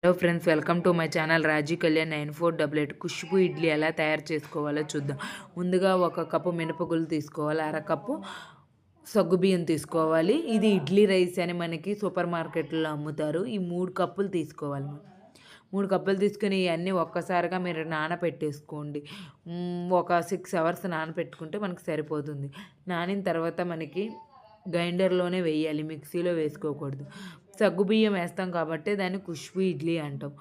Hello friends, welcome to my channel Raji Kalyan 9488. Khushbu idli ఎలా తయారు చేసుకోవాలో చూద్దాం. ముందుగా ఒక కప్పు మినపగుళ్ళు తీసుకోవాలి, అరకప్పు సగ్గుబియ్యం తీసుకోవాలి. ఇది ఇడ్లీ రైస్ అని మనకి సూపర్ మార్కెట్లో అమ్ముతారు. ఈ 3 కప్పులు తీసుకోవాలి. 3 కప్పులు తీసుకుని ఇవన్నీ ఒక్కసారిగా మీరు నానపెట్టేసుకోండి. ఒక 6 అవర్స్ నానపెట్టుకుంటే మనకి సరిపోతుంది. నానిన తర్వాత మనకి గ్రైండర్లోనే వేయాలి, మిక్సీలో వేసుకోకూడదు. సగ్గుబియ్యం వేస్తాం కాబట్టి దాన్ని ఖుష్బూ ఇడ్లీ అంటాం.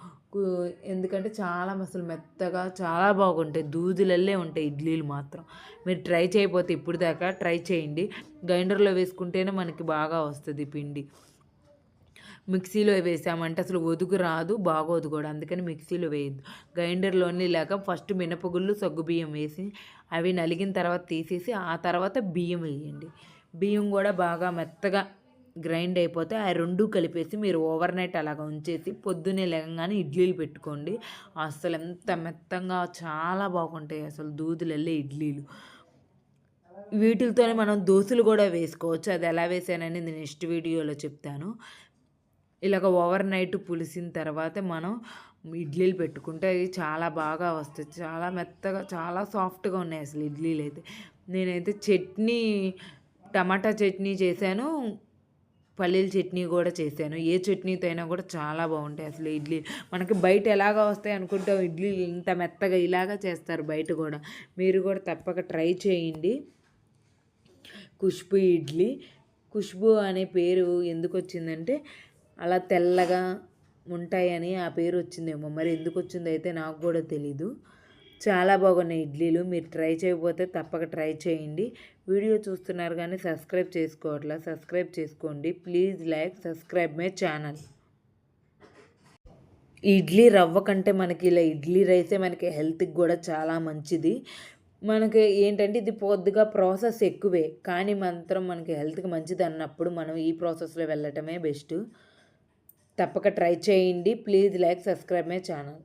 ఎందుకంటే చాలా అసలు మెత్తగా చాలా బాగుంటాయి, దూదులల్లే ఉంటాయి ఇడ్లీలు మాత్రం. మీరు ట్రై చేయకపోతే ఇప్పుడు దాకా ట్రై చేయండి. గ్రైండర్లో వేసుకుంటేనే మనకి బాగా వస్తుంది పిండి. మిక్సీలో వేసామంటే అసలు ఒదుగు రాదు, బాగోదు కూడా. అందుకని మిక్సీలో వేయద్దు, గ్రైండర్లోనే. లేక ఫస్ట్ మినపగుళ్ళు సగ్గుబియ్యం వేసి అవి నలిగిన తర్వాత తీసేసి ఆ తర్వాత బియ్యం వేయండి. బియ్యం కూడా బాగా మెత్తగా గ్రైండ్ అయిపోతే ఆ రెండు కలిపేసి మీరు ఓవర్ నైట్ అలాగ ఉంచేసి పొద్దున్నే లేవగానే ఇడ్లీలు పెట్టుకోండి. అసలు ఎంత మెత్తంగా చాలా బాగుంటాయి అసలు దూదులల్లే ఇడ్లీలు. వీటితోనే మనం దోశలు కూడా వేసుకోవచ్చు. అది ఎలా వేసానని నేను నెక్స్ట్ వీడియోలో చెప్తాను. ఇలాగ ఓవర్ నైట్ పులిసిన తర్వాత మనం ఇడ్లీలు పెట్టుకుంటే అవి చాలా బాగా వస్తాయి. చాలా మెత్తగా చాలా సాఫ్ట్గా ఉన్నాయి అసలు ఇడ్లీలు అయితే. నేనైతే చట్నీ, టమాటా చట్నీ చేశాను, పల్లీల చట్నీ కూడా చేశాను. ఏ చట్నీతో అయినా కూడా చాలా బాగుంటాయి అసలు ఇడ్లీ. మనకి బయట ఎలాగా వస్తాయి అనుకుంటాం, ఇడ్లీ ఇంత మెత్తగా ఇలాగా చేస్తారు బయట కూడా. మీరు కూడా తప్పక ట్రై చేయండి. ఖుష్బూ ఇడ్లీ. ఖుష్బూ అనే పేరు ఎందుకు వచ్చిందంటే అలా తెల్లగా ఉంటాయని ఆ పేరు వచ్చిందేమో. మరి ఎందుకు వచ్చిందో అయితే నాకు కూడా తెలీదు. చాలా బాగున్నాయి ఇడ్లీలు. మీరు ట్రై చేయకపోతే తప్పక ట్రై చేయండి. వీడియో చూస్తున్నారు కానీ సబ్స్క్రైబ్ చేసుకోవట్లా, సబ్స్క్రైబ్ చేసుకోండి. Please like subscribe my channel. Idli రవ్వ కంటే మనకి ఇలా ఇడ్లీ రైసే మనకి హెల్త్కి కూడా చాలా మంచిది. మనకి ఏంటంటే ఇది పొద్దుగా ప్రాసెస్ ఎక్కువే, కానీ మాత్రం మనకి హెల్త్కి మంచిది అన్నప్పుడు మనం ఈ ప్రాసెస్లో వెళ్ళటమే బెస్ట్. తప్పక ట్రై చేయండి. Please like subscribe my channel.